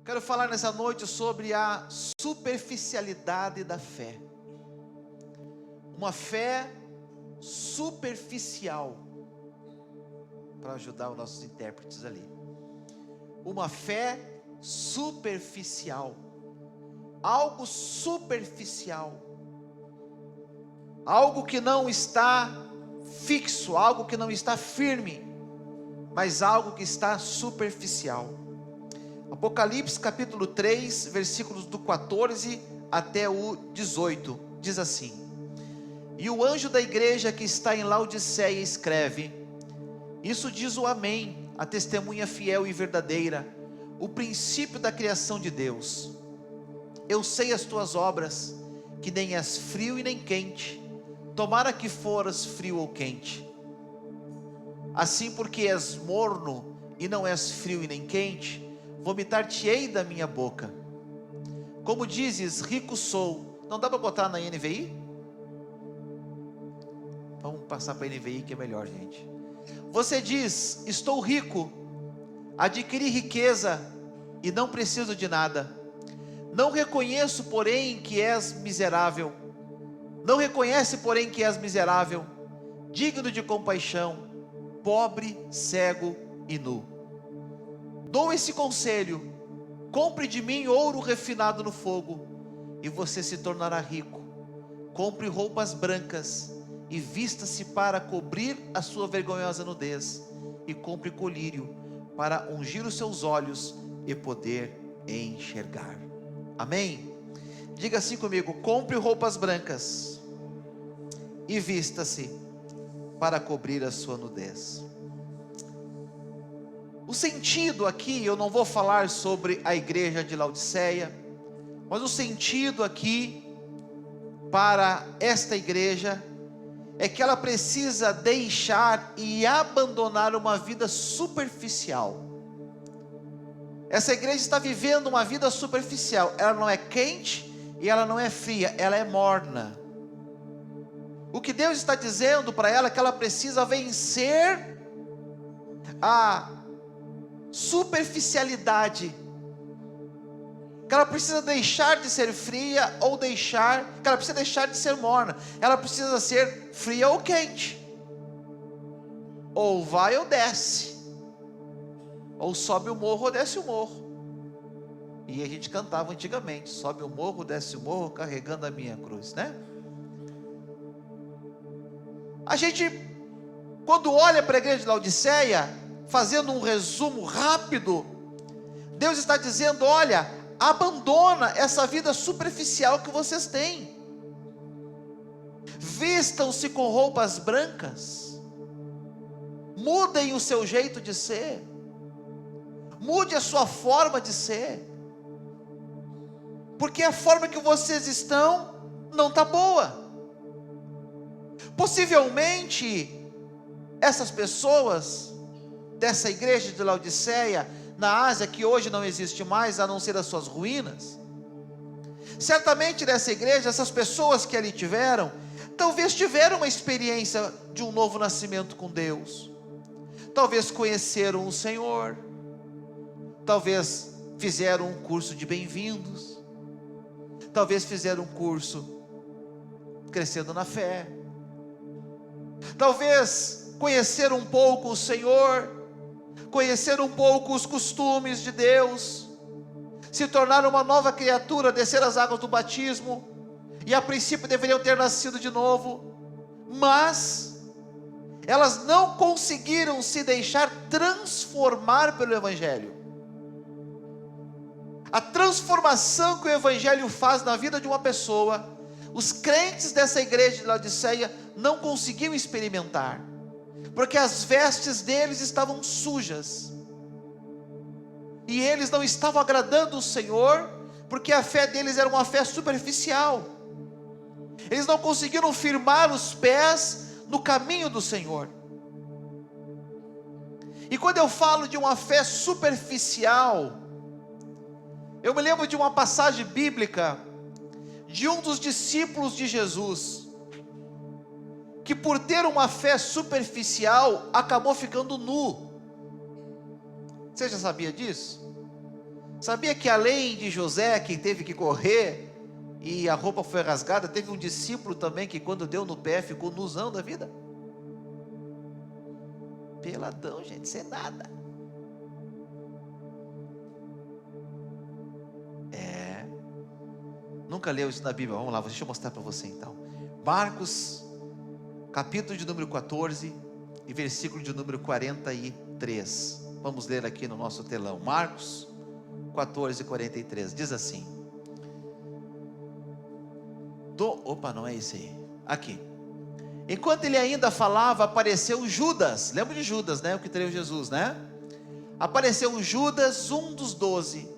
Quero falar nessa noite sobre a superficialidade da fé. Uma fé superficial, para ajudar os nossos intérpretes ali. Uma fé superficial, algo superficial, algo que não está fixo, algo que não está firme, mas algo que está superficial. Apocalipse capítulo 3, versículos do 14 até o 18, diz assim: E o anjo da igreja que está em Laodiceia escreve: Isso diz o Amém, a testemunha fiel e verdadeira, o princípio da criação de Deus. Eu sei as tuas obras, que nem és frio e nem quente. Tomara que foras frio ou quente. Assim, porque és morno e não és frio e nem quente, vomitar-te-ei da minha boca. Como dizes, rico sou. Não dá para botar na NVI? Vamos passar para a NVI que é melhor, gente. Você diz, estou rico, adquiri riqueza e não preciso de nada. Não reconheço, porém, que és miserável. Não reconhece, porém, que és miserável, digno de compaixão, pobre, cego e nu. Dou esse conselho: compre de mim ouro refinado no fogo, e você se tornará rico. Compre roupas brancas, e vista-se para cobrir a sua vergonhosa nudez, e compre colírio, para ungir os seus olhos e poder enxergar. Amém? Diga assim comigo: compre roupas brancas, e vista-se para cobrir a sua nudez. O sentido aqui, eu não vou falar sobre a igreja de Laodiceia, mas o sentido aqui para esta igreja é que ela precisa deixar e abandonar uma vida superficial. Essa igreja está vivendo uma vida superficial. Ela não é quente e ela não é fria, ela é morna. O que Deus está dizendo para ela é que ela precisa vencer a superficialidade, que ela precisa deixar de ser fria ou que ela precisa deixar de ser morna. Ela precisa ser fria ou quente, ou vai ou desce, ou sobe o morro ou desce o morro. E a gente cantava antigamente: sobe o morro, desce o morro, carregando a minha cruz, né? A gente, quando olha para a igreja de Laodiceia, fazendo um resumo rápido, Deus está dizendo: olha, abandona essa vida superficial que vocês têm, vistam-se com roupas brancas, mudem o seu jeito de ser, mude a sua forma de ser, porque a forma que vocês estão não está boa. Possivelmente essas pessoas dessa igreja de Laodiceia, na Ásia, que hoje não existe mais, a não ser as suas ruínas, certamente dessa igreja, essas pessoas que ali tiveram, talvez tiveram uma experiência de um novo nascimento com Deus, talvez conheceram o Senhor, talvez fizeram um curso de bem-vindos, talvez fizeram um curso crescendo na fé, talvez conheceram um pouco o Senhor, conheceram um pouco os costumes de Deus, se tornaram uma nova criatura, desceram as águas do batismo, e a princípio deveriam ter nascido de novo, mas elas não conseguiram se deixar transformar pelo Evangelho. A transformação que o Evangelho faz na vida de uma pessoa, os crentes dessa igreja de Laodiceia não conseguiam experimentar, porque as vestes deles estavam sujas, e eles não estavam agradando o Senhor, porque a fé deles era uma fé superficial. Eles não conseguiram firmar os pés no caminho do Senhor. E quando eu falo de uma fé superficial, eu me lembro de uma passagem bíblica de um dos discípulos de Jesus, que por ter uma fé superficial, acabou ficando nu. Você já sabia disso? Sabia que além de José, que teve que correr e a roupa foi rasgada, teve um discípulo também que quando deu no pé ficou nuzão da vida? Peladão, gente, sem nada. Nunca leu isso na Bíblia? Vamos lá, deixa eu mostrar para você então. Marcos, capítulo de número 14 e versículo de número 43. Vamos ler aqui no nosso telão. Marcos 14, 43. Diz assim. Opa, não é esse aí. Aqui. Enquanto ele ainda falava, apareceu Judas. Lembra de Judas, né? O que traiu Jesus, né? Apareceu Judas, um dos 12.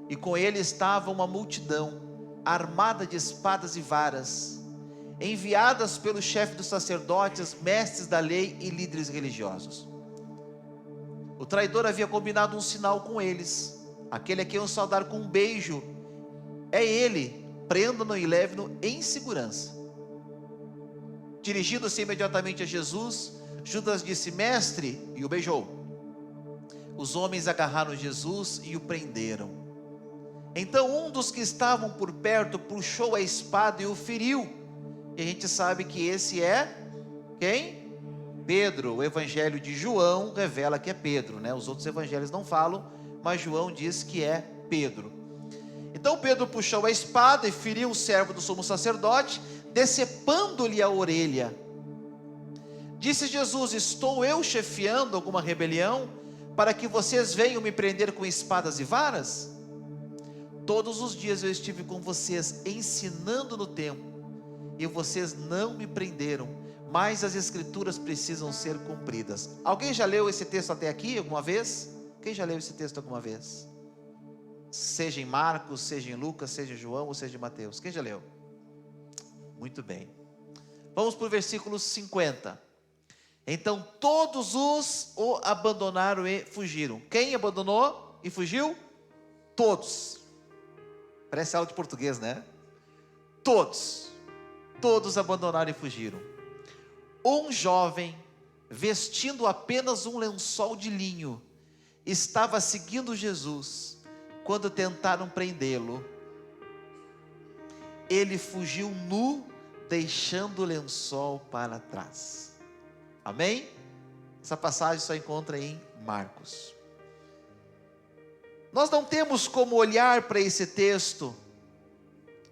E com ele estava uma multidão, armada de espadas e varas, enviadas pelo chefe dos sacerdotes, mestres da lei e líderes religiosos. O traidor havia combinado um sinal com eles. Aquele a quem eu saudar com um beijo é ele, prenda-no e leve-no em segurança. Dirigindo-se imediatamente a Jesus, Judas disse: mestre, e o beijou. Os homens agarraram Jesus e o prenderam. Então um dos que estavam por perto puxou a espada e o feriu. E a gente sabe que esse é quem? Pedro. O evangelho de João revela que é Pedro, né? Os outros evangelhos não falam, mas João diz que é Pedro. Então Pedro puxou a espada e feriu o servo do sumo sacerdote, decepando-lhe a orelha. Disse Jesus: estou eu chefiando alguma rebelião, para que vocês venham me prender com espadas e varas? Todos os dias eu estive com vocês ensinando no templo, e vocês não me prenderam, mas as escrituras precisam ser cumpridas. Alguém já leu esse texto até aqui alguma vez? Quem já leu esse texto alguma vez? Seja em Marcos, seja em Lucas, seja em João ou seja em Mateus. Quem já leu? Muito bem. Vamos para o versículo 50. Então todos o abandonaram e fugiram. Quem abandonou e fugiu? Todos. Parece aula de português, né? Todos abandonaram e fugiram. Um jovem, vestindo apenas um lençol de linho, estava seguindo Jesus. Quando tentaram prendê-lo, ele fugiu nu, deixando o lençol para trás. Amém? Essa passagem só encontra em Marcos. Nós não temos como olhar para esse texto,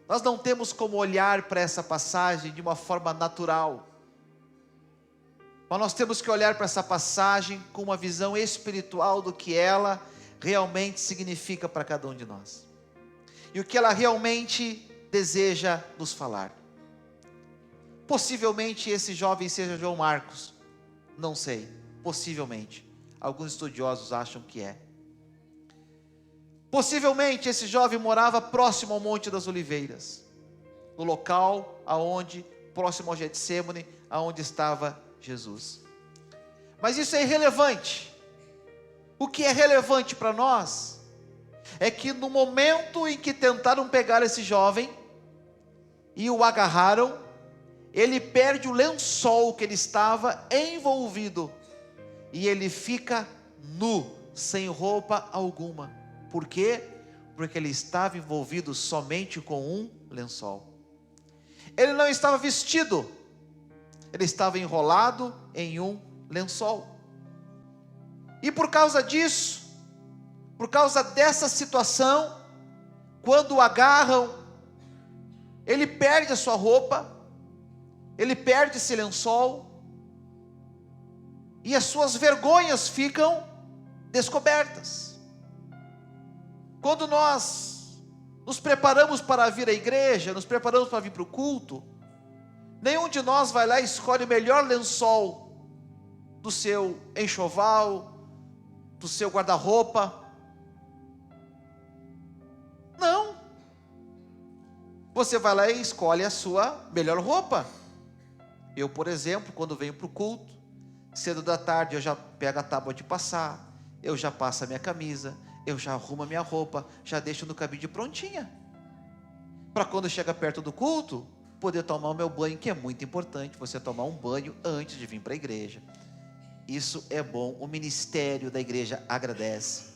nós não temos como olhar para essa passagem de uma forma natural, mas nós temos que olhar para essa passagem com uma visão espiritual do que ela realmente significa para cada um de nós, e o que ela realmente deseja nos falar. Possivelmente esse jovem seja João Marcos, não sei, possivelmente, alguns estudiosos acham que é. Possivelmente esse jovem morava próximo ao Monte das Oliveiras, no local próximo ao Getsêmani, aonde estava Jesus. Mas isso é irrelevante. O que é relevante para nós é que no momento em que tentaram pegar esse jovem e o agarraram, ele perde o lençol que ele estava envolvido e ele fica nu, sem roupa alguma. Por quê? Porque ele estava envolvido somente com um lençol. Ele não estava vestido, ele estava enrolado em um lençol. E por causa disso, por causa dessa situação, quando o agarram, ele perde a sua roupa, ele perde esse lençol, e as suas vergonhas ficam descobertas. Quando nós nos preparamos para vir à igreja, nos preparamos para vir para o culto, nenhum de nós vai lá e escolhe o melhor lençol do seu enxoval, do seu guarda-roupa. Não. Você vai lá e escolhe a sua melhor roupa. Eu, por exemplo, quando venho para o culto, cedo da tarde eu já pego a tábua de passar, eu já passo a minha camisa, eu já arrumo a minha roupa, já deixo no cabide prontinha, para quando chega perto do culto, poder tomar o meu banho, que é muito importante, você tomar um banho antes de vir para a igreja. Isso é bom, o ministério da igreja agradece.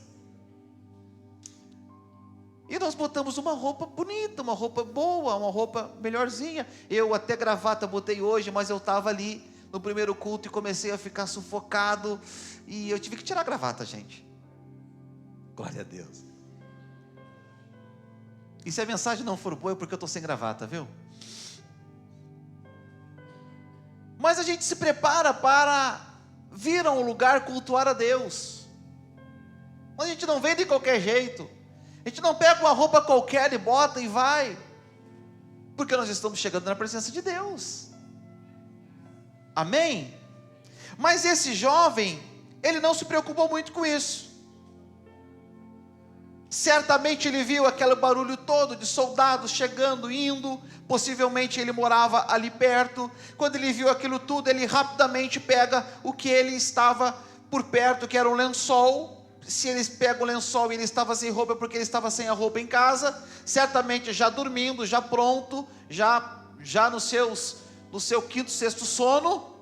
E nós botamos uma roupa bonita, uma roupa boa, uma roupa melhorzinha. Eu até gravata botei hoje, mas eu estava ali no primeiro culto e comecei a ficar sufocado. E eu tive que tirar a gravata, gente. Glória a Deus. E se a mensagem não for boa, é porque eu estou sem gravata, viu? Mas a gente se prepara para vir a um lugar cultuar a Deus. Mas a gente não vem de qualquer jeito. A gente não pega uma roupa qualquer e bota e vai. Porque nós estamos chegando na presença de Deus. Amém? Mas esse jovem, ele não se preocupou muito com isso. Certamente ele viu aquele barulho todo de soldados chegando, indo. Possivelmente ele morava ali perto. Quando ele viu aquilo tudo, ele rapidamente pega o que ele estava por perto, que era um lençol. Se eles pegam o lençol e ele estava sem roupa, é porque ele estava sem a roupa em casa, certamente já dormindo, já pronto, já no seu quinto, sexto sono.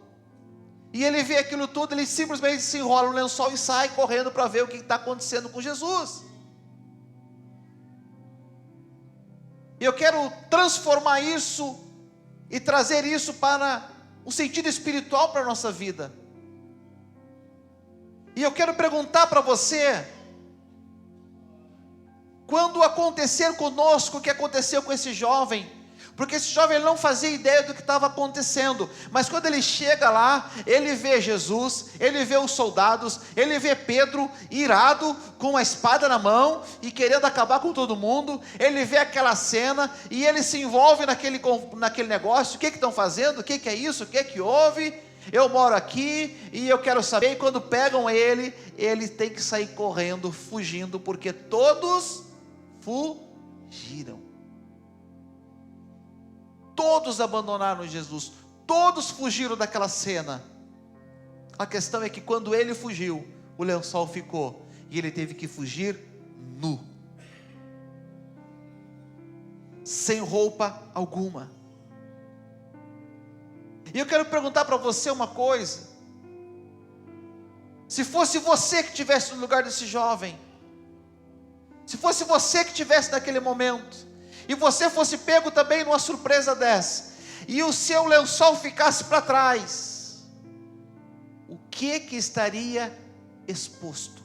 E ele vê aquilo tudo, ele simplesmente se enrola no lençol e sai correndo para ver o que está acontecendo com Jesus. E eu quero transformar isso e trazer isso para um sentido espiritual para a nossa vida. E eu quero perguntar para você, quando acontecer conosco o que aconteceu com esse jovem, porque esse jovem ele não fazia ideia do que estava acontecendo, mas quando ele chega lá, ele vê Jesus, ele vê os soldados, ele vê Pedro irado, com a espada na mão, e querendo acabar com todo mundo, ele vê aquela cena, e ele se envolve naquele negócio. O que estão fazendo? O que é isso? O que houve? Eu moro aqui e eu quero saber. E quando pegam ele tem que sair correndo, fugindo, porque todos fugiram. Todos abandonaram Jesus, todos fugiram daquela cena. A questão é que quando ele fugiu, o lençol ficou, e ele teve que fugir nu, sem roupa alguma. E eu quero perguntar para você uma coisa: se fosse você que estivesse no lugar desse jovem, se fosse você que estivesse naquele momento, e você fosse pego também numa surpresa dessa, e o seu lençol ficasse para trás, o que estaria exposto?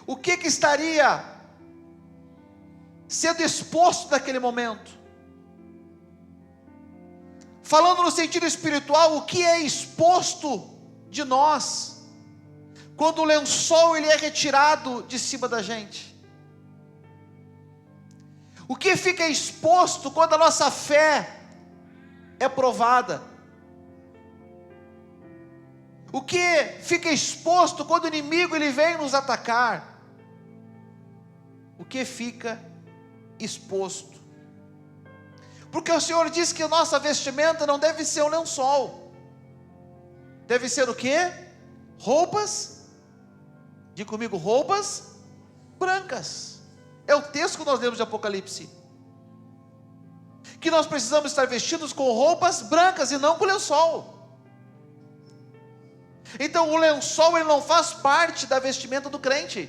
O que estaria sendo exposto naquele momento? Falando no sentido espiritual, o que é exposto de nós, quando o lençol ele é retirado de cima da gente? O que fica exposto quando a nossa fé é provada? O que fica exposto quando o inimigo ele vem nos atacar? O que fica exposto? Porque o Senhor diz que a nossa vestimenta não deve ser um lençol. Deve ser o quê? Roupas, diga comigo, roupas brancas. É o texto que nós lemos de Apocalipse. Que nós precisamos estar vestidos com roupas brancas e não com lençol. Então o lençol ele não faz parte da vestimenta do crente.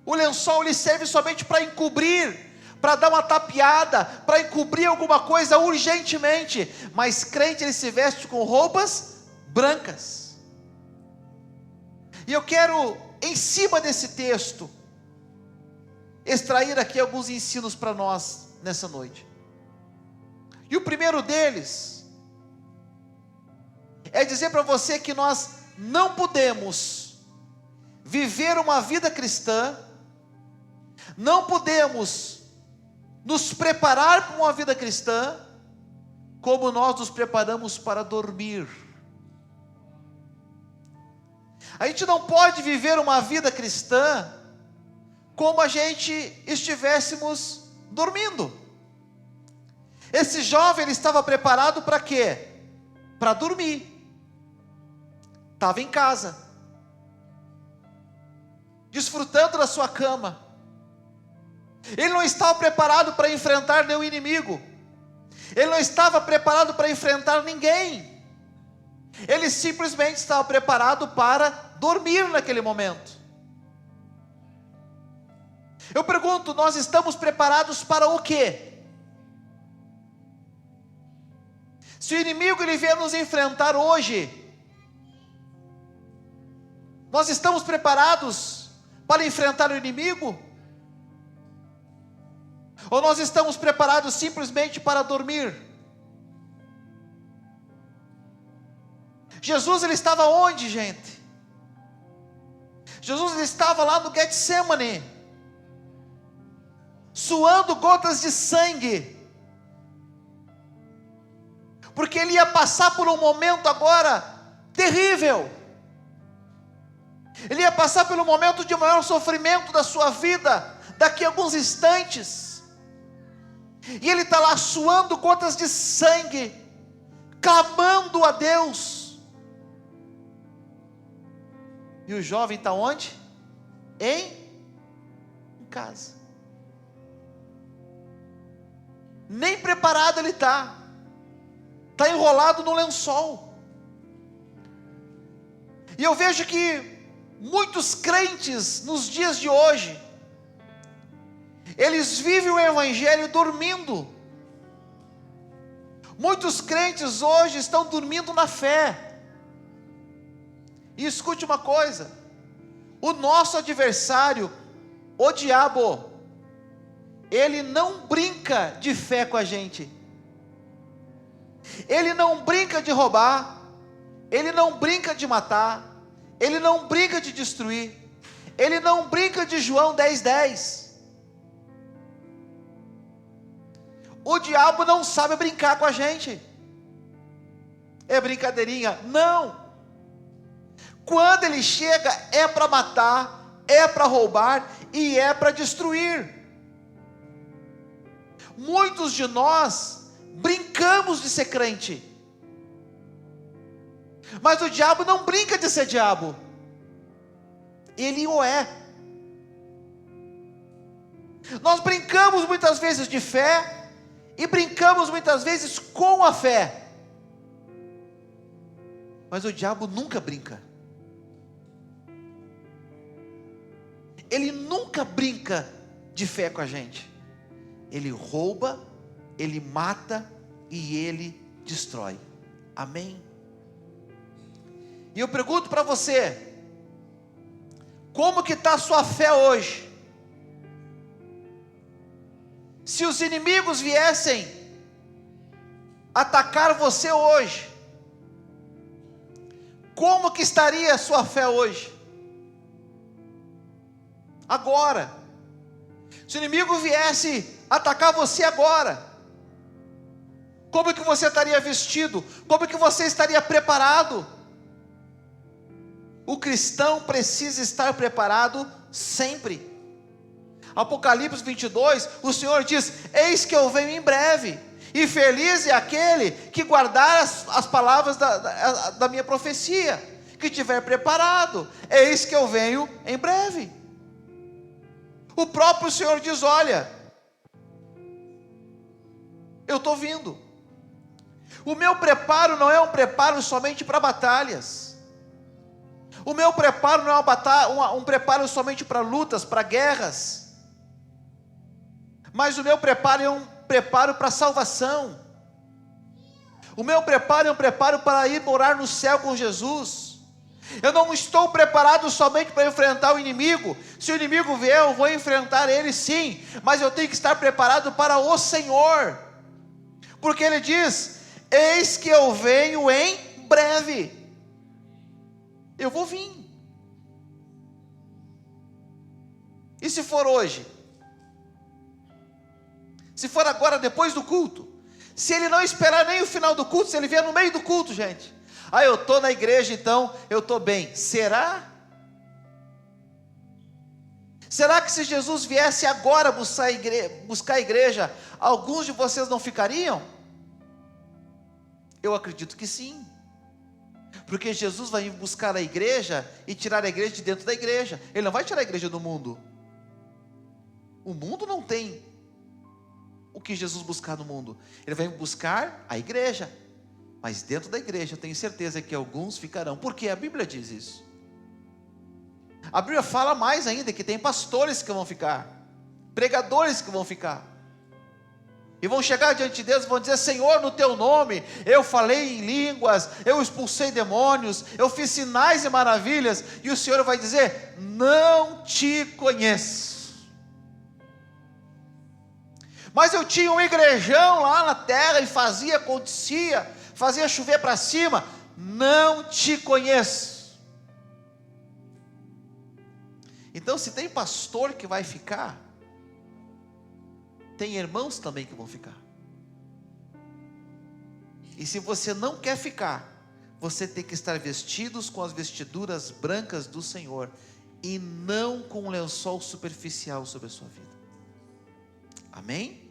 O lençol ele serve somente para encobrir, para dar uma tapeada, para encobrir alguma coisa urgentemente. Mas crente ele se veste com roupas brancas. E eu quero, em cima desse texto, extrair aqui alguns ensinos para nós nessa noite. E o primeiro deles é dizer para você que nós não podemos viver uma vida cristã, não podemos nos preparar para uma vida cristã como nós nos preparamos para dormir. A gente não pode viver uma vida cristã como a gente estivéssemos dormindo. Esse jovem ele estava preparado para quê? Para dormir. Estava em casa, desfrutando da sua cama. Ele não estava preparado para enfrentar nenhum inimigo. Ele não estava preparado para enfrentar ninguém. Ele simplesmente estava preparado para dormir naquele momento. Eu pergunto, nós estamos preparados para o quê? Se o inimigo ele vier nos enfrentar hoje, nós estamos preparados para enfrentar o inimigo? Ou nós estamos preparados simplesmente para dormir? Jesus ele estava onde, gente? Jesus ele estava lá no Getsemane, suando gotas de sangue, porque ele ia passar por um momento agora terrível. Ele ia passar pelo momento de maior sofrimento da sua vida, daqui a alguns instantes. E ele está lá suando gotas de sangue, clamando a Deus. E o jovem está onde? Em casa. Nem preparado ele está enrolado no lençol. E eu vejo que muitos crentes nos dias de hoje, eles vivem o evangelho dormindo. Muitos crentes hoje estão dormindo na fé. E escute uma coisa: o nosso adversário, o diabo, ele não brinca de fé com a gente. Ele não brinca de roubar, ele não brinca de matar, ele não brinca de destruir, ele não brinca de João 10:10. O diabo não sabe brincar com a gente. É brincadeirinha? Não. Quando ele chega, é para matar, é para roubar e é para destruir. Muitos de nós brincamos de ser crente, mas o diabo não brinca de ser diabo, ele o é. Nós brincamos muitas vezes de fé, e brincamos muitas vezes com a fé, mas o diabo nunca brinca. Ele nunca brinca de fé com a gente. Ele rouba, ele mata e ele destrói. Amém? E eu pergunto para você, como que está a sua fé hoje? Se os inimigos viessem atacar você hoje, como que estaria a sua fé hoje? Agora, se o inimigo viesse atacar você agora, como que você estaria vestido? Como que você estaria preparado? O cristão precisa estar preparado sempre. Apocalipse 22, o Senhor diz: eis que eu venho em breve, e feliz é aquele que guardar as palavras da minha profecia, que tiver preparado. Eis que eu venho em breve. O próprio Senhor diz: olha, eu estou vindo. O meu preparo não é um preparo somente para batalhas. O meu preparo não é um preparo somente para lutas, para guerras. Mas o meu preparo é um preparo para salvação. O meu preparo é um preparo para ir morar no céu com Jesus. Eu não estou preparado somente para enfrentar o inimigo. Se o inimigo vier, eu vou enfrentar ele sim, mas eu tenho que estar preparado para o Senhor, porque Ele diz: eis que eu venho em breve. Eu vou vir. E se for hoje? Se for agora, depois do culto? Se Ele não esperar nem o final do culto, se Ele vier no meio do culto, gente: ah, eu estou na igreja, então eu estou bem. Será? Será que se Jesus viesse agora buscar a igreja, alguns de vocês não ficariam? Eu acredito que sim. Porque Jesus vai buscar a igreja e tirar a igreja de dentro da igreja. Ele não vai tirar a igreja do mundo. O mundo não tem o que Jesus buscar no mundo. Ele vai buscar a igreja. Mas dentro da igreja eu tenho certeza que alguns ficarão. Porque a Bíblia diz isso. A Bíblia fala mais ainda, que tem pastores que vão ficar. pregadores que vão ficar. E vão chegar diante de Deus e vão dizer: Senhor, no teu nome, eu falei em línguas, eu expulsei demônios, eu fiz sinais e maravilhas. E o Senhor vai dizer: não te conheço. Mas eu tinha um igrejão lá na terra e fazia, acontecia, fazia chover para cima. Não te conheço. Então, se tem pastor que vai ficar, tem irmãos também que vão ficar. E se você não quer ficar, você tem que estar vestidos com as vestiduras brancas do Senhor, e não com um lençol superficial sobre a sua vida. Amém?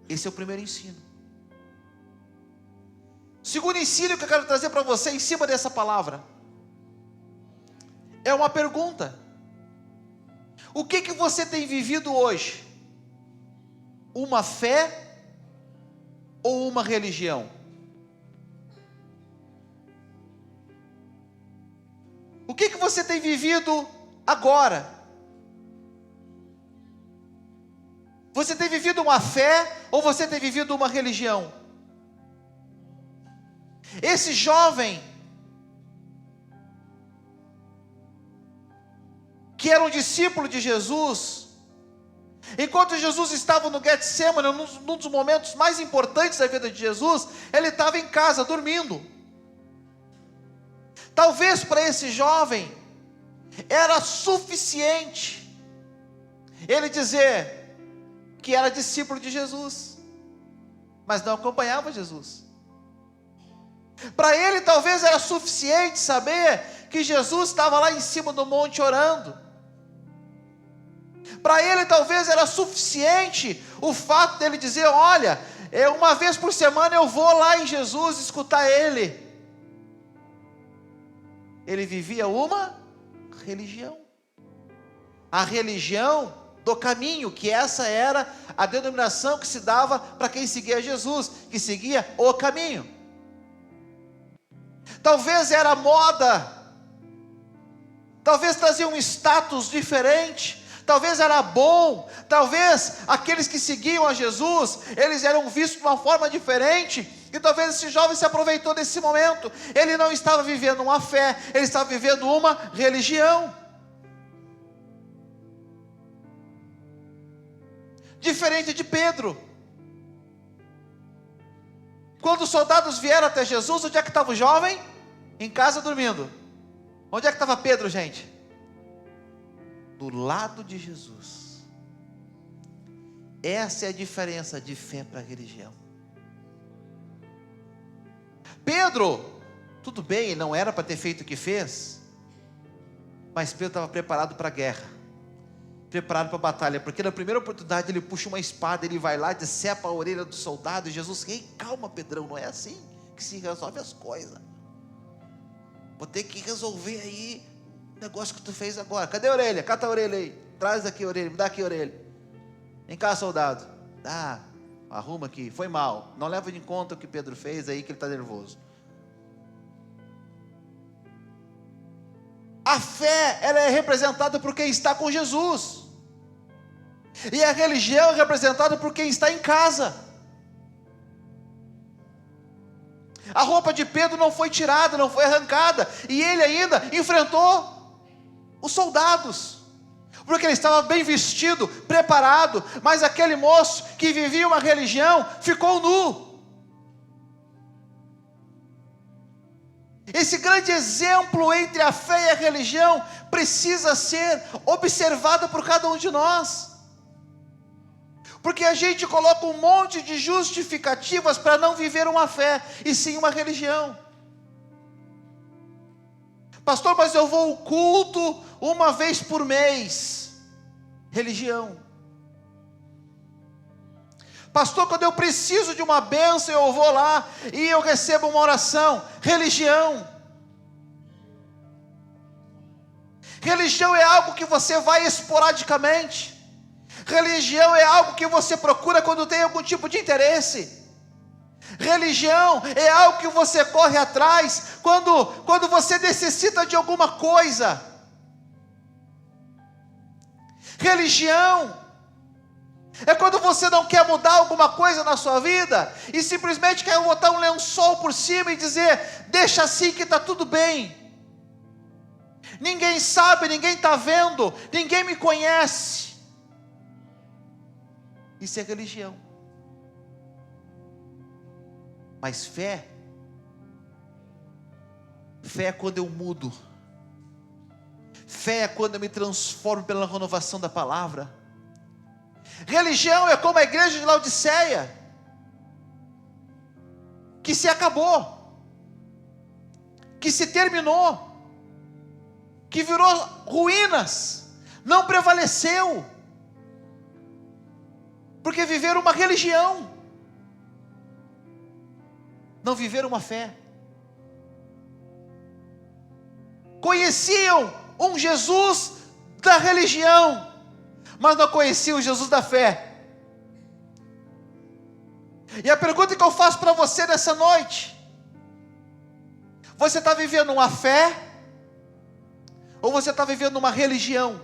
Esse é o primeiro ensino. Segundo ensino que eu quero trazer para você em cima dessa palavra é uma pergunta: o que você tem vivido hoje? Uma fé ou uma religião? O que você tem vivido agora? Você tem vivido uma fé ou você tem vivido uma religião? Esse jovem, que era um discípulo de Jesus, enquanto Jesus estava no Getsemane, num dos momentos mais importantes da vida de Jesus, ele estava em casa dormindo. Talvez para esse jovem era suficiente ele dizer que era discípulo de Jesus, mas não acompanhava Jesus. Para ele talvez era suficiente saber que Jesus estava lá em cima do monte orando. Para ele talvez era suficiente o fato dele dizer: olha, uma vez por semana eu vou lá em Jesus escutar ele. Ele vivia uma religião, a religião do caminho, que essa era a denominação que se dava para quem seguia Jesus, que seguia o caminho. Talvez era moda, talvez trazia um status diferente, talvez era bom, talvez aqueles que seguiam a Jesus, eles eram vistos de uma forma diferente, e talvez esse jovem se aproveitou desse momento. Ele não estava vivendo uma fé, ele estava vivendo uma religião. Diferente de Pedro. Quando os soldados vieram até Jesus, onde é que estava o jovem? Em casa dormindo. Onde é que estava Pedro, gente? Do lado de Jesus. Essa é a diferença de fé para religião. Pedro, tudo bem, ele não era para ter feito o que fez, mas Pedro estava preparado para a guerra, preparado para a batalha, porque na primeira oportunidade ele puxa uma espada, ele vai lá, decepa a orelha do soldado, e Jesus: ei, calma Pedrão, não é assim que se resolve as coisas. Vou ter que resolver aí o negócio que tu fez agora. Cadê a orelha? Cata a orelha aí, traz aqui a orelha, me dá aqui a orelha. Vem cá, soldado. Arruma aqui, foi mal, não leva em conta o que Pedro fez aí, que ele está nervoso. A fé, ela é representada por quem está com Jesus, e a religião é representada por quem está em casa. A roupa de Pedro não foi tirada, não foi arrancada, e ele ainda enfrentou os soldados, porque ele estava bem vestido, preparado. Mas aquele moço que vivia uma religião ficou nu. Esse grande exemplo entre a fé e a religião precisa ser observado por cada um de nós, porque a gente coloca um monte de justificativas para não viver uma fé, e sim uma religião. Pastor, mas eu vou ao culto uma vez por mês. Religião. Pastor, quando eu preciso de uma bênção, eu vou lá e eu recebo uma oração. Religião. Religião é algo que você vai esporadicamente. Religião é algo que você procura quando tem algum tipo de interesse. Religião é algo que você corre atrás quando você necessita de alguma coisa. Religião é quando você não quer mudar alguma coisa na sua vida e simplesmente quer botar um lençol por cima e dizer: deixa assim que está tudo bem. Ninguém sabe, ninguém está vendo, ninguém me conhece. Isso é religião. Mas fé é quando eu mudo. Fé é quando eu me transformo pela renovação da palavra. Religião é como a igreja de Laodiceia, que se acabou, que se terminou, que virou ruínas, não prevaleceu, porque viveram uma religião, não viveram uma fé. Conheciam um Jesus da religião, mas não conheciam o Jesus da fé. E a pergunta que eu faço para você nessa noite: você está vivendo uma fé, ou você está vivendo uma religião?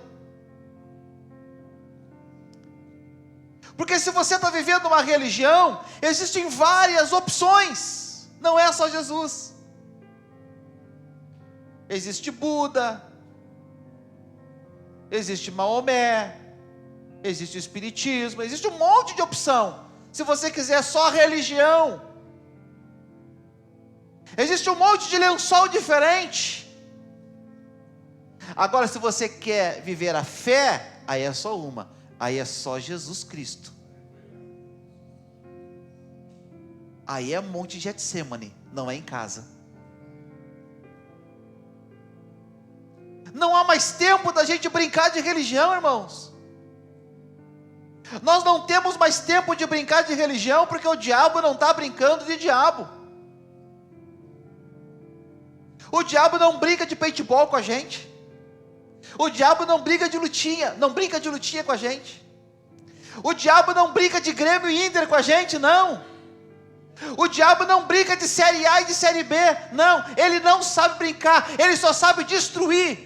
Porque se você está vivendo uma religião, existem várias opções, não é só Jesus. Existe Buda, existe Maomé, existe o Espiritismo, existe um monte de opção. Se você quiser só religião, existe um monte de lençol diferente. Agora, se você quer viver a fé, aí é só uma, aí é só Jesus Cristo. Aí é Monte Getsemane, não é em casa. Não há mais tempo da gente brincar de religião, irmãos. Nós não temos mais tempo de brincar de religião, porque o diabo não está brincando de diabo. O diabo não brinca de paintball com a gente. O diabo não brinca de lutinha, não brinca de lutinha com a gente. O diabo não brinca de Grêmio e Inter com a gente, não. O diabo não brinca de série A e de série B, não. Ele não sabe brincar, ele só sabe destruir.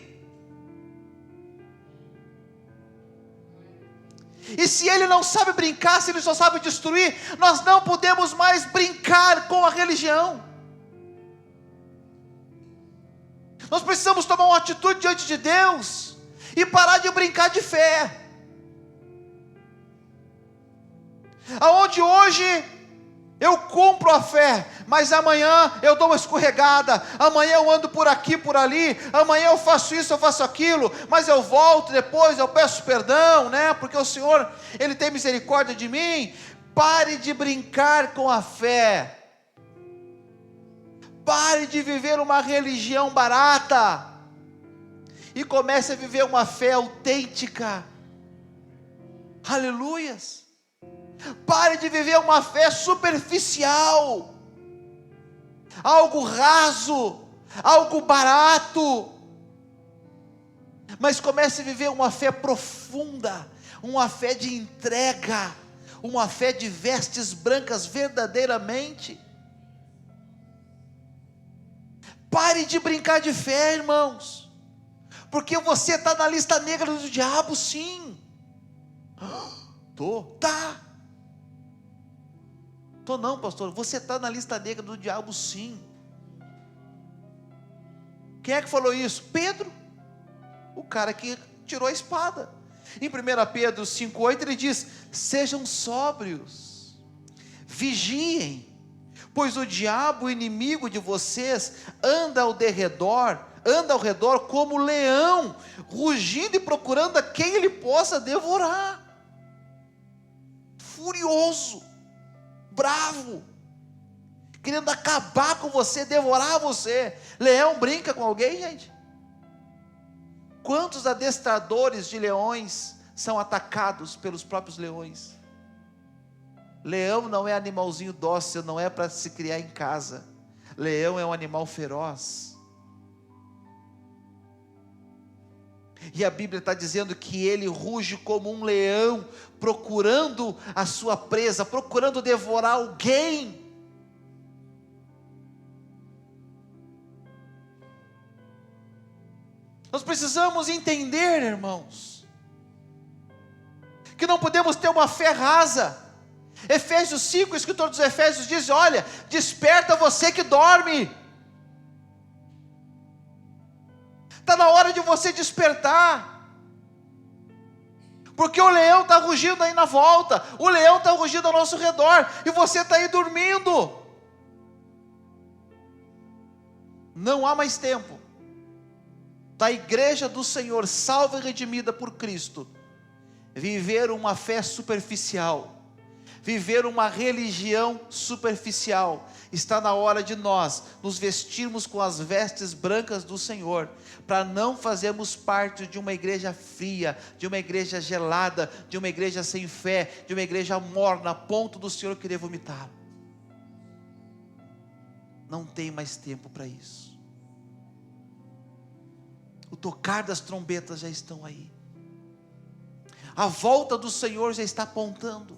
E se ele não sabe brincar, se ele só sabe destruir, nós não podemos mais brincar com a religião. Nós precisamos tomar uma atitude diante de Deus e parar de brincar de fé. Aonde hoje eu cumpro a fé, mas amanhã eu dou uma escorregada, amanhã eu ando por aqui, por ali, amanhã eu faço isso, eu faço aquilo, mas eu volto depois, eu peço perdão, né? Porque o Senhor, Ele tem misericórdia de mim. Pare de brincar com a fé. Pare de viver uma religião barata e comece a viver uma fé autêntica. Aleluias. Pare de viver uma fé superficial, algo raso, algo barato, mas comece a viver uma fé profunda, uma fé de entrega, uma fé de vestes brancas verdadeiramente. Pare de brincar de fé, irmãos, porque você está na lista negra do diabo, sim. Tá. Tô não, pastor, você está na lista negra do diabo, sim. Quem é que falou isso? Pedro, o cara que tirou a espada. Em 1 Pedro 5,8 ele diz: sejam sóbrios, vigiem, pois o diabo, o inimigo de vocês, anda ao redor como leão, rugindo e procurando a quem ele possa devorar. Furioso, bravo, querendo acabar com você, devorar você. Leão brinca com alguém, gente? Quantos adestradores de leões são atacados pelos próprios leões? Leão não é animalzinho dócil, não é para se criar em casa. Leão é um animal feroz. E a Bíblia está dizendo que ele ruge como um leão, procurando a sua presa, procurando devorar alguém. Nós precisamos entender, irmãos, que não podemos ter uma fé rasa. Efésios 5, o escritor dos Efésios diz: olha, desperta você que dorme. Está na hora de você despertar, porque o leão está rugindo aí na volta, o leão está rugindo ao nosso redor, e você está aí dormindo. Não há mais tempo da igreja do Senhor, salva e redimida por Cristo, viver uma fé superficial, viver uma religião superficial. Está na hora de nós nos vestirmos com as vestes brancas do Senhor, para não fazermos parte de uma igreja fria, de uma igreja gelada, de uma igreja sem fé, de uma igreja morna, a ponto do Senhor querer vomitar. Não tem mais tempo para isso. O tocar das trombetas já estão aí, a volta do Senhor já está apontando,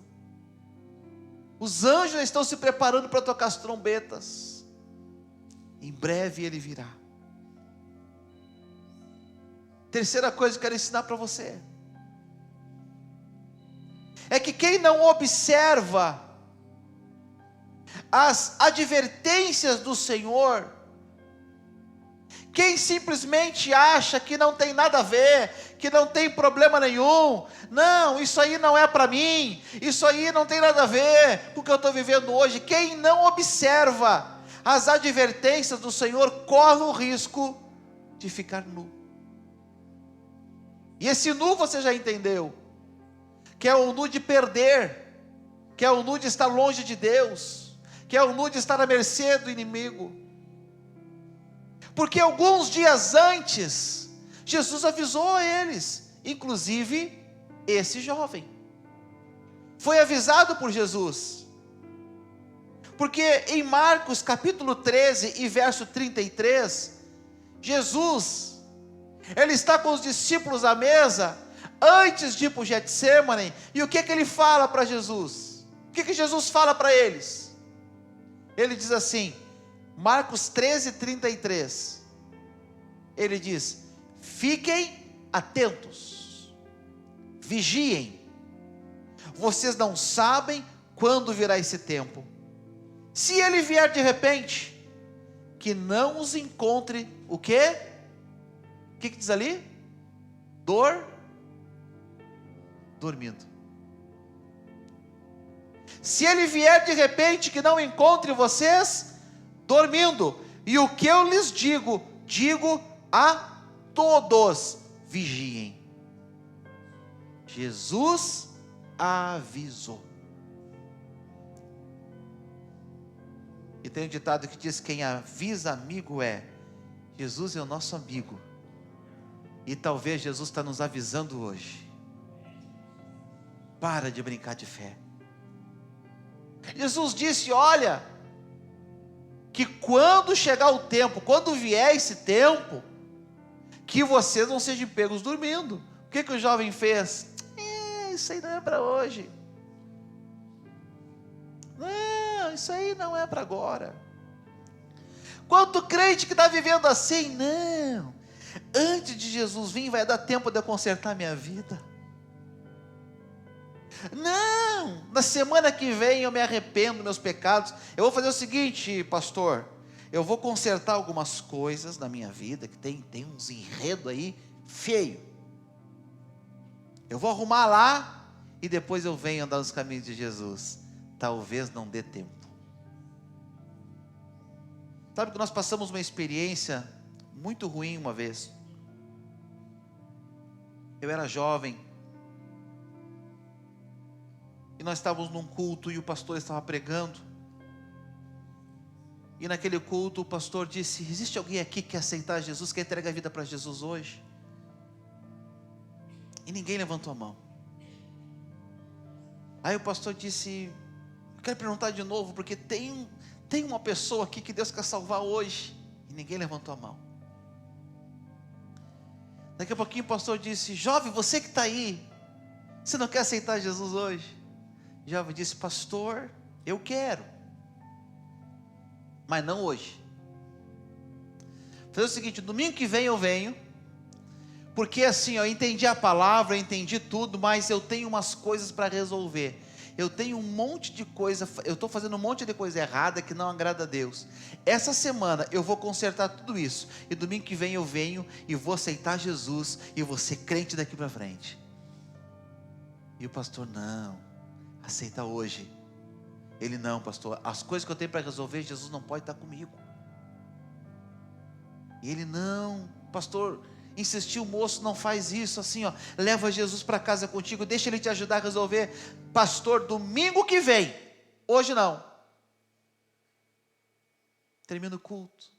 os anjos já estão se preparando para tocar as trombetas. Em breve Ele virá. Terceira coisa que eu quero ensinar para você, é que quem não observa as advertências do Senhor, quem simplesmente acha que não tem nada a ver, que não tem problema nenhum, não, isso aí não é para mim, isso aí não tem nada a ver com o que eu estou vivendo hoje. Quem não observa as advertências do Senhor, corre o risco de ficar nu. E esse nu você já entendeu, que é o nu de perder, que é o nu de estar longe de Deus, que é o nu de estar à mercê do inimigo. Porque alguns dias antes, Jesus avisou a eles, inclusive esse jovem, foi avisado por Jesus, porque em Marcos capítulo 13 e verso 33, Jesus, Ele está com os discípulos à mesa, antes de ir para o Getsêmani, e o que Ele fala para Jesus? O que Jesus fala para eles? Ele diz assim, Marcos 13, 33, Ele diz: fiquem atentos, vigiem, vocês não sabem quando virá esse tempo. Se ele vier de repente, que não os encontre, o quê? O que diz ali? Dormindo. Se ele vier de repente, que não encontre vocês dormindo. E o que eu lhes digo a todos: vigiem. Jesus avisou. E tem um ditado que diz: quem avisa amigo é. Jesus é o nosso amigo, e talvez Jesus está nos avisando hoje: para de brincar de fé. Jesus disse: olha, que quando chegar o tempo, quando vier esse tempo, que vocês não sejam pegos dormindo. O que o jovem fez? Isso aí não é para hoje, não, isso aí não é para agora. Quanto crente que está vivendo assim, não, antes de Jesus vir vai dar tempo de eu consertar minha vida. Não, na semana que vem eu me arrependo dos meus pecados, eu vou fazer o seguinte, pastor, eu vou consertar algumas coisas na minha vida, que tem uns enredos aí, feio, eu vou arrumar lá, e depois eu venho andar nos caminhos de Jesus. Talvez não dê tempo. Sabe que nós passamos uma experiência muito ruim uma vez. Eu era jovem, e nós estávamos num culto, e o pastor estava pregando, e naquele culto o pastor disse: existe alguém aqui que quer aceitar Jesus, quer entregar a vida para Jesus hoje? E ninguém levantou a mão. Aí o pastor disse: eu quero perguntar de novo, porque tem uma pessoa aqui que Deus quer salvar hoje. E ninguém levantou a mão. Daqui a pouquinho o pastor disse: jovem, você que está aí, você não quer aceitar Jesus hoje? O jovem disse: pastor, eu quero, mas não hoje. Fazer o seguinte: domingo que vem eu venho, Porque assim, eu entendi a palavra, eu entendi tudo, mas eu tenho umas coisas para resolver. Eu tenho um monte de coisa, eu estou fazendo um monte de coisa errada que não agrada a Deus. Essa semana eu vou consertar tudo isso. E domingo que vem eu venho e vou aceitar Jesus e vou ser crente daqui para frente. E o pastor, não, aceita hoje. Ele, não, pastor, as coisas que eu tenho para resolver, Jesus não pode estar comigo. E ele, não, pastor, insistiu, moço, não faz isso, assim, ó, leva Jesus para casa contigo, deixa ele te ajudar a resolver. Pastor, domingo que vem, hoje não. Termina o culto,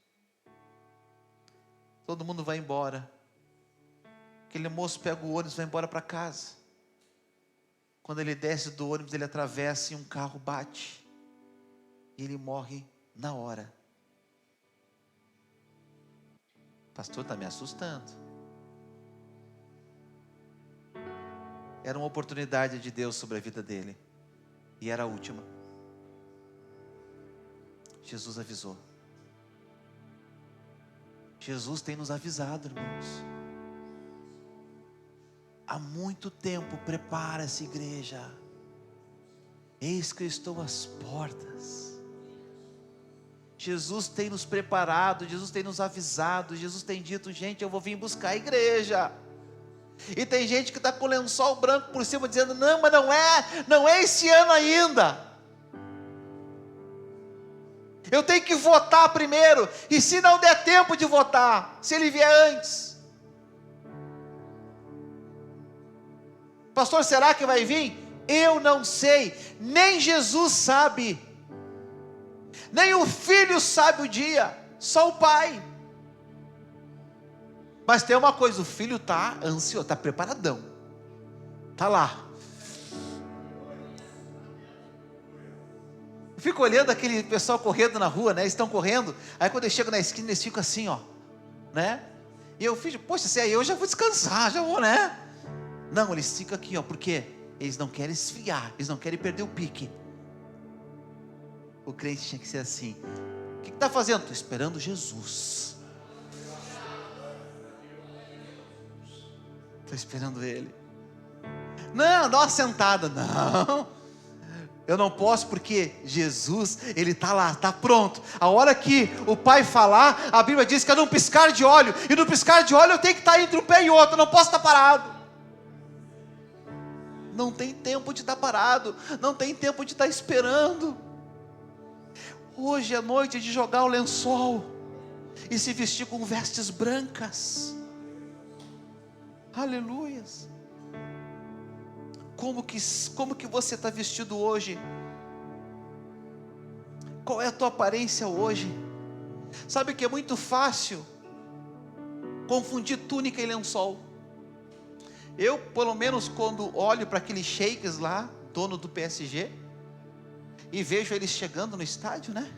todo mundo vai embora. Aquele moço pega o ônibus e vai embora para casa. Quando ele desce do ônibus, ele atravessa e um carro bate. E ele morre na hora. Pastor, está me assustando. Era uma oportunidade de Deus sobre a vida dele. E era a última. Jesus avisou. Jesus tem nos avisado, irmãos. Há muito tempo, prepara-se, igreja. Eis que eu estou às portas. Jesus tem nos preparado, Jesus tem nos avisado, Jesus tem dito, gente, eu vou vir buscar a igreja. E tem gente que está com o lençol branco por cima, dizendo, não, mas não é esse ano ainda. Eu tenho que votar primeiro, e se não der tempo de votar, se ele vier antes. Pastor, será que vai vir? Eu não sei, nem Jesus sabe, nem o Filho sabe o dia, só o Pai. Mas tem uma coisa, o Filho está ansioso, está preparadão, está lá. Eu fico olhando aquele pessoal correndo na rua, né? Eles estão correndo, aí quando eles chegam na esquina, eles ficam assim, ó, né? E eu fico, poxa, se aí eu já vou descansar, já vou, né? Não, eles ficam aqui, ó, porque eles não querem esfriar, eles não querem perder o pique. O crente tinha que ser assim. O que está fazendo? Estou esperando Jesus. Estou esperando Ele. Não, dá uma sentada. Não, eu não posso, porque Jesus, Ele está lá, está pronto. A hora que o Pai falar, a Bíblia diz que é num piscar de olho. E no piscar de olho eu tenho que estar entre um pé e outro, eu não posso estar parado. Não tem tempo de estar parado, não tem tempo de estar esperando. Hoje é noite de jogar o lençol e se vestir com vestes brancas. Aleluias. Como que você está vestido hoje? Qual é a tua aparência hoje? Sabe que é muito fácil confundir túnica e lençol. Eu, pelo menos, quando olho para aqueles sheiks lá, dono do PSG, e vejo eles chegando no estádio, né?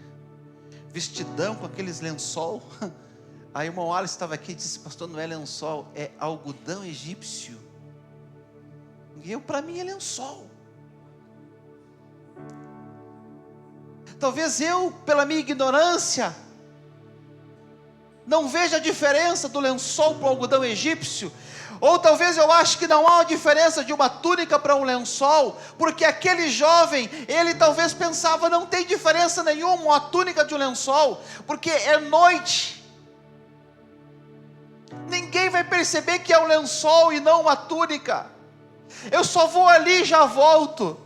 Vestidão com aqueles lençol. Aí o irmão Alisson estava aqui e disse, pastor, não é lençol, é algodão egípcio. E para mim é lençol. Talvez eu, pela minha ignorância, não veja a diferença do lençol para o algodão egípcio. Ou talvez eu ache que não há uma diferença de uma túnica para um lençol, porque aquele jovem, ele talvez pensava, não tem diferença nenhuma uma túnica de um lençol, porque é noite, ninguém vai perceber que é um lençol e não uma túnica, eu só vou ali e já volto,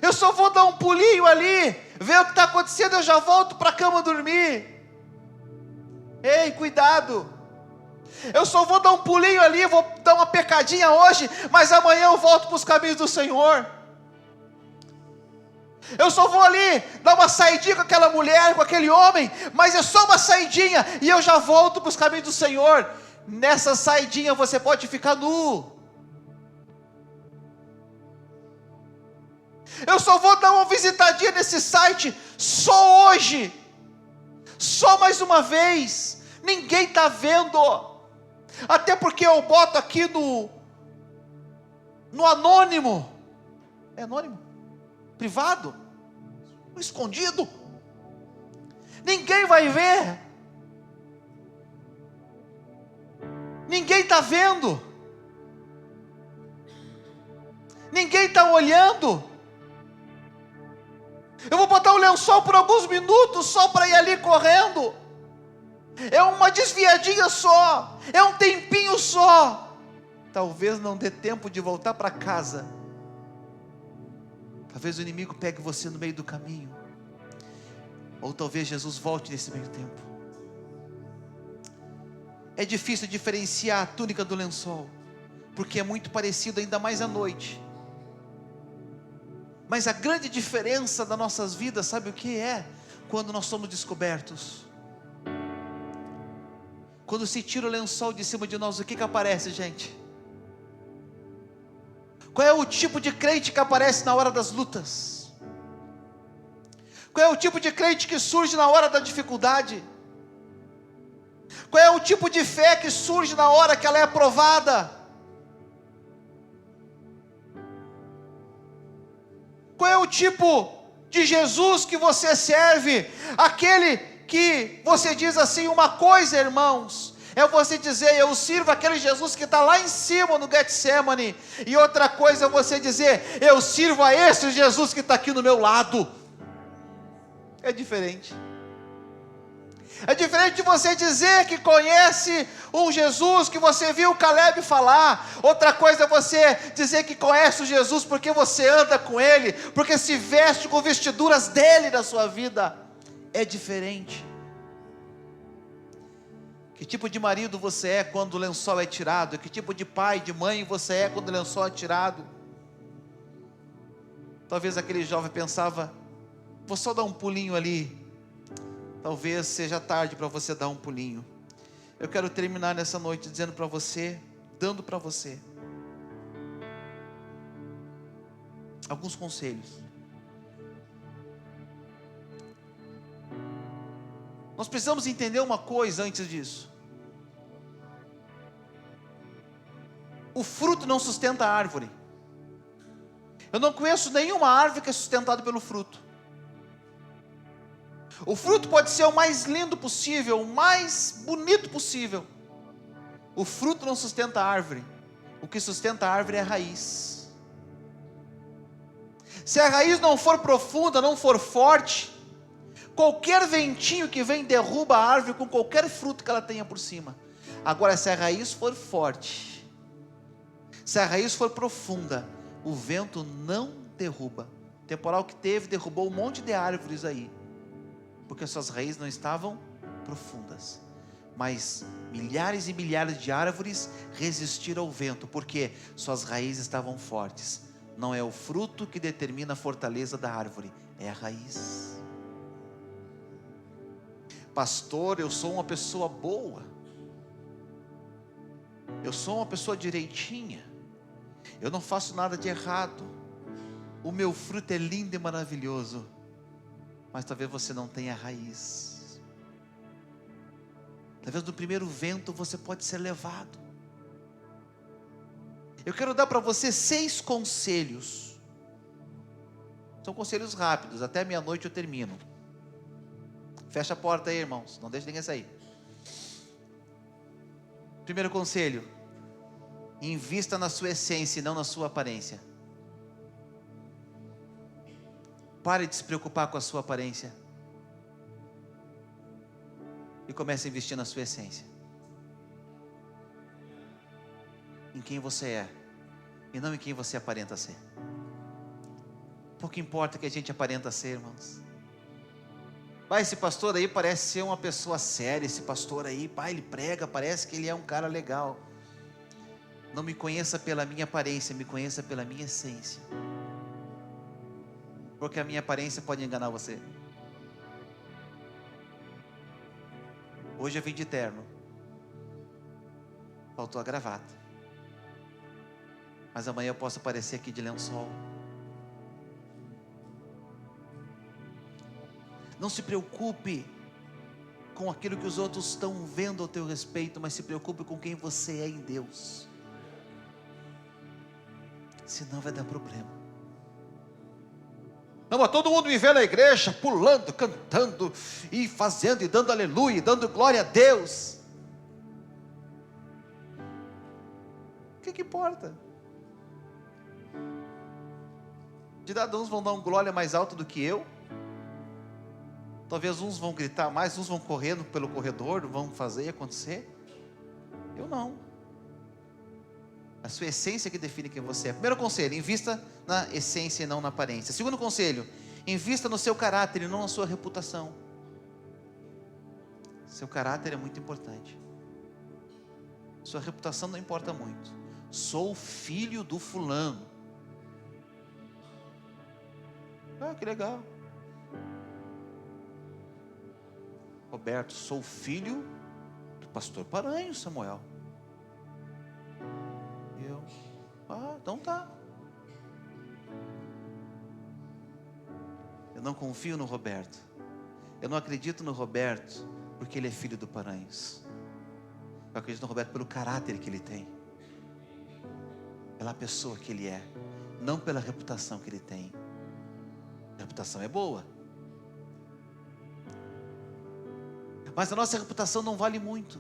eu só vou dar um pulinho ali, ver o que está acontecendo, eu já volto para a cama dormir. Ei, cuidado! Eu só vou dar um pulinho ali, vou dar uma pecadinha hoje, mas amanhã eu volto para os caminhos do Senhor. Eu só vou ali, dar uma saidinha com aquela mulher, com aquele homem, mas é só uma saidinha, e eu já volto para os caminhos do Senhor. Nessa saidinha você pode ficar nu. Eu só vou dar uma visitadinha nesse site, só hoje, só mais uma vez, ninguém está vendo. Até porque eu boto aqui no anônimo. É anônimo? Privado? Escondido? Ninguém vai ver. Ninguém está vendo, ninguém está olhando. Eu vou botar o lençol por alguns minutos só para ir ali correndo. É uma desviadinha só, é um tempinho só. Talvez não dê tempo de voltar para casa. Talvez o inimigo pegue você no meio do caminho. Ou talvez Jesus volte nesse meio tempo. É difícil diferenciar a túnica do lençol, porque é muito parecido, ainda mais à noite. Mas a grande diferença das nossas vidas, sabe o que é? Quando nós somos descobertos. Quando se tira o lençol de cima de nós, o que aparece, gente? Qual é o tipo de crente que aparece na hora das lutas? Qual é o tipo de crente que surge na hora da dificuldade? Qual é o tipo de fé que surge na hora que ela é aprovada? Qual é o tipo de Jesus que você serve? Aquele que você diz assim, uma coisa, irmãos, é você dizer, eu sirvo aquele Jesus que está lá em cima no Getsemane, e outra coisa é você dizer, eu sirvo a esse Jesus que está aqui no meu lado. É diferente. É diferente de você dizer que conhece um Jesus que você viu o Caleb falar. Outra coisa é você dizer que conhece o Jesus porque você anda com ele, porque se veste com vestiduras dele na sua vida. É diferente. Que tipo de marido você é quando o lençol é tirado? Que tipo de pai, de mãe você é quando o lençol é tirado? Talvez aquele jovem pensava, vou só dar um pulinho ali. Talvez seja tarde para você dar um pulinho. Eu quero terminar nessa noite dizendo para você, dando para você alguns conselhos. Nós precisamos entender uma coisa antes disso. O fruto não sustenta a árvore. Eu não conheço nenhuma árvore que é sustentada pelo fruto. O fruto pode ser o mais lindo possível, o mais bonito possível. O fruto não sustenta a árvore. O que sustenta a árvore é a raiz. Se a raiz não for profunda, não for forte, qualquer ventinho que vem derruba a árvore com qualquer fruto que ela tenha por cima. Agora, se a raiz for forte, se a raiz for profunda, o vento não derruba. O temporal que teve derrubou um monte de árvores aí, porque suas raízes não estavam profundas. Mas milhares e milhares de árvores resistiram ao vento, porque suas raízes estavam fortes. Não é o fruto que determina a fortaleza da árvore, é a raiz. Pastor, eu sou uma pessoa boa, eu sou uma pessoa direitinha, eu não faço nada de errado, o meu fruto é lindo e maravilhoso. Mas talvez você não tenha raiz. Talvez no primeiro vento você pode ser levado. Eu quero dar para você 6 conselhos. São conselhos rápidos, até meia-noite eu termino. Fecha a porta aí, irmãos, não deixe ninguém sair. Primeiro conselho: invista na sua essência e não na sua aparência. Pare de se preocupar com a sua aparência e comece a investir na sua essência, em quem você é e não em quem você aparenta ser. Pouco importa que a gente aparenta ser, irmãos. Pai, esse pastor aí parece ser uma pessoa séria, esse pastor aí, pai, ele prega, parece que ele é um cara legal. Não me conheça pela minha aparência, me conheça pela minha essência. Porque a minha aparência pode enganar você. Hoje eu vim de terno, faltou a gravata, mas amanhã eu posso aparecer aqui de lençol. Não se preocupe com aquilo que os outros estão vendo ao teu respeito, mas se preocupe com quem você é em Deus. Senão vai dar problema. Não, mas todo mundo me vê na igreja, pulando, cantando, e fazendo, e dando aleluia, e dando glória a Deus. O que importa? De nada, uns vão dar um glória mais alto do que eu. Talvez uns vão gritar mais, uns vão correndo pelo corredor, vão fazer e acontecer. Eu não. A sua essência que define quem você é. Primeiro conselho, invista na essência e não na aparência. Segundo conselho, invista no seu caráter e não na sua reputação. Seu caráter é muito importante. Sua reputação não importa muito. Sou filho do fulano. Ah, que legal. Roberto, sou filho do pastor Paranhos, Samuel. E eu, então tá. Eu não confio no Roberto. Eu não acredito no Roberto porque ele é filho do Paranhos. Eu acredito no Roberto pelo caráter que ele tem, pela pessoa que ele é, não pela reputação que ele tem. A reputação é boa, mas a nossa reputação não vale muito.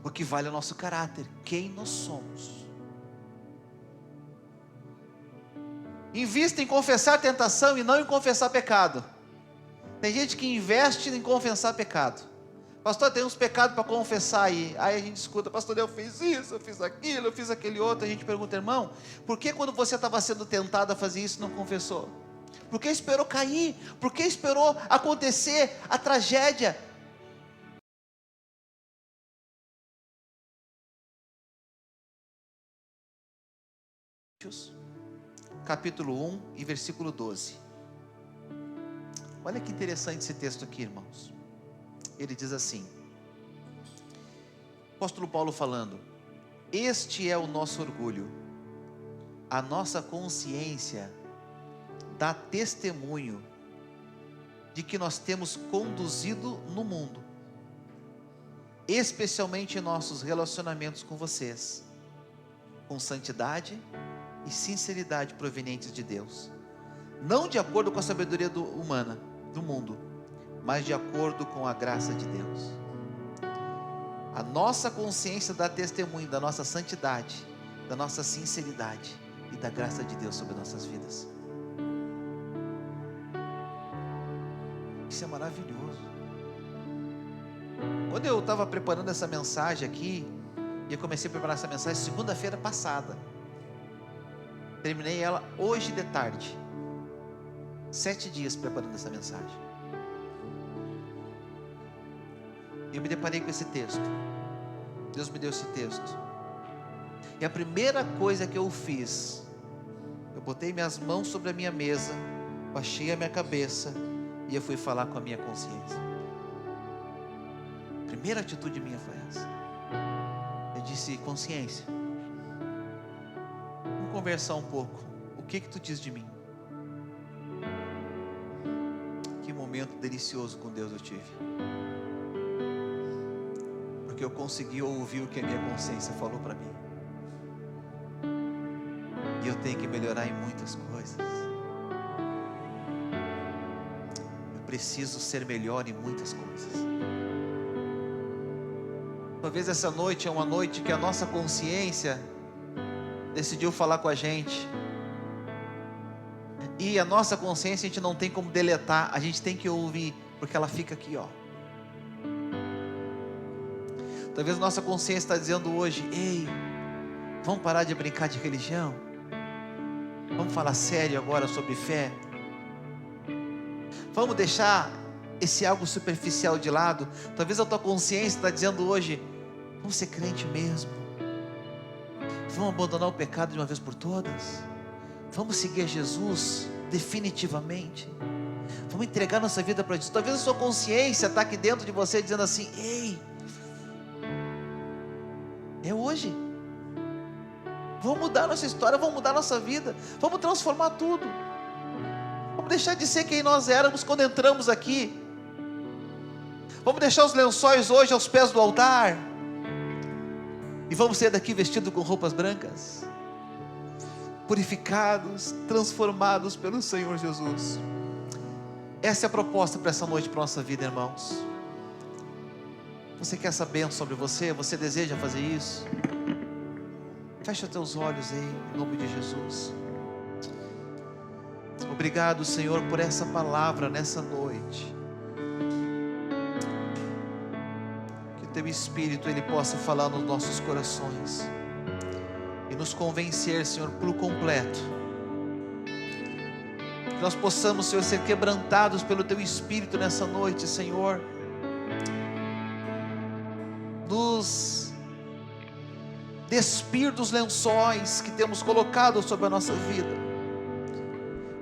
O que vale é o nosso caráter, quem nós somos. Invista em confessar tentação e não em confessar pecado. Tem gente que investe em confessar pecado. Pastor, tem uns pecados para confessar aí. Aí a gente escuta, pastor, eu fiz isso, eu fiz aquilo, eu fiz aquele outro. A gente pergunta, irmão, por que quando você estava sendo tentado a fazer isso, não confessou? Por que esperou cair? Por que esperou acontecer a tragédia? Capítulo 1 e versículo 12. Olha que interessante esse texto aqui, irmãos. Ele diz assim, apóstolo Paulo falando: este é o nosso orgulho, a nossa consciência dá testemunho de que nós temos conduzido no mundo, especialmente em nossos relacionamentos com vocês, com santidade e sinceridade provenientes de Deus, não de acordo com a sabedoria humana do mundo, mas de acordo com a graça de Deus. A nossa consciência dá testemunho da nossa santidade, da nossa sinceridade e da graça de Deus sobre nossas vidas. Isso é maravilhoso. Quando eu estava preparando essa mensagem aqui, e eu comecei a preparar essa mensagem segunda-feira passada, terminei ela hoje de tarde, 7 dias preparando essa mensagem. Eu me deparei com esse texto. Deus me deu esse texto. E a primeira coisa que eu fiz, eu botei minhas mãos sobre a minha mesa, baixei a minha cabeça e eu fui falar com a minha consciência. A primeira atitude minha foi essa. Eu disse: consciência, vamos conversar um pouco. O que tu diz de mim? Que momento delicioso com Deus eu tive. Porque eu consegui ouvir o que a minha consciência falou para mim. E eu tenho que melhorar em muitas coisas. Eu preciso ser melhor em muitas coisas. Talvez essa noite é uma noite que a nossa consciência decidiu falar com a gente. E a nossa consciência a gente não tem como deletar, a gente tem que ouvir, porque ela fica aqui, ó. Talvez a nossa consciência está dizendo hoje: ei, vamos parar de brincar de religião? Vamos falar sério agora sobre fé? Vamos deixar esse algo superficial de lado? Talvez a tua consciência está dizendo hoje: vamos ser crente mesmo? Vamos abandonar o pecado de uma vez por todas? Vamos seguir a Jesus definitivamente? Vamos entregar nossa vida para Jesus? Talvez a sua consciência está aqui dentro de você dizendo assim: ei, é hoje. Vamos mudar nossa história, vamos mudar nossa vida, vamos transformar tudo. Vamos deixar de ser quem nós éramos quando entramos aqui. Vamos deixar os lençóis hoje aos pés do altar. E vamos sair daqui vestidos com roupas brancas, purificados, transformados pelo Senhor Jesus. Essa é a proposta para essa noite, para a nossa vida, irmãos. Você quer essa bênção sobre você? Você deseja fazer isso? Fecha teus olhos aí, em nome de Jesus. Obrigado, Senhor, por essa palavra nessa noite. Que Teu Espírito, Ele possa falar nos nossos corações e nos convencer, Senhor, por completo. Que nós possamos, Senhor, ser quebrantados pelo Teu Espírito nessa noite, Senhor. Nos despir dos lençóis que temos colocado sobre a nossa vida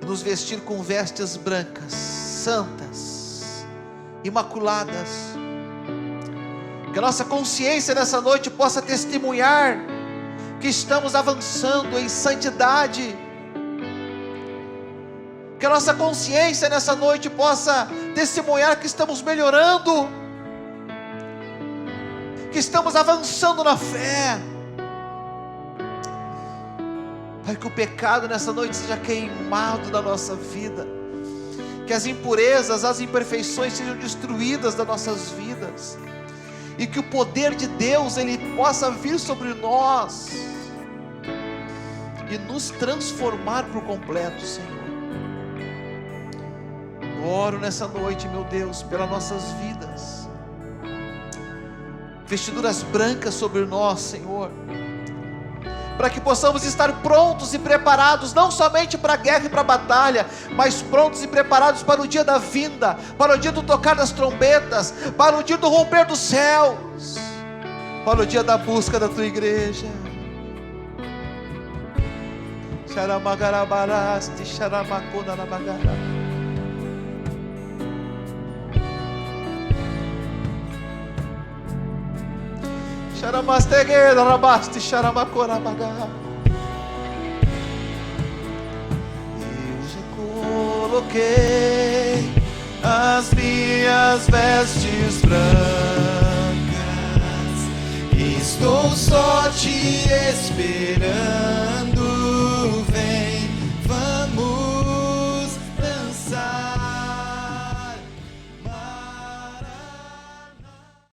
e nos vestir com vestes brancas, santas, imaculadas. Que a nossa consciência nessa noite possa testemunhar que estamos avançando em santidade. Que a nossa consciência nessa noite possa testemunhar que estamos melhorando, que estamos avançando na fé. Pai, que o pecado nessa noite seja queimado da nossa vida, que as impurezas, as imperfeições sejam destruídas das nossas vidas, e que o poder de Deus, Ele possa vir sobre nós, e nos transformar por completo, Senhor. Eu oro nessa noite, meu Deus, pelas nossas vidas, vestiduras brancas sobre nós, Senhor, para que possamos estar prontos e preparados, não somente para a guerra e para a batalha, mas prontos e preparados para o dia da vinda, para o dia do tocar das trombetas, para o dia do romper dos céus, para o dia da busca da Tua igreja. Xaramagarabarasti, xaramaconarabagara. Xaramastegueira, rabasti, xaramacorabagá. Eu já coloquei as minhas vestes brancas, estou só te esperando.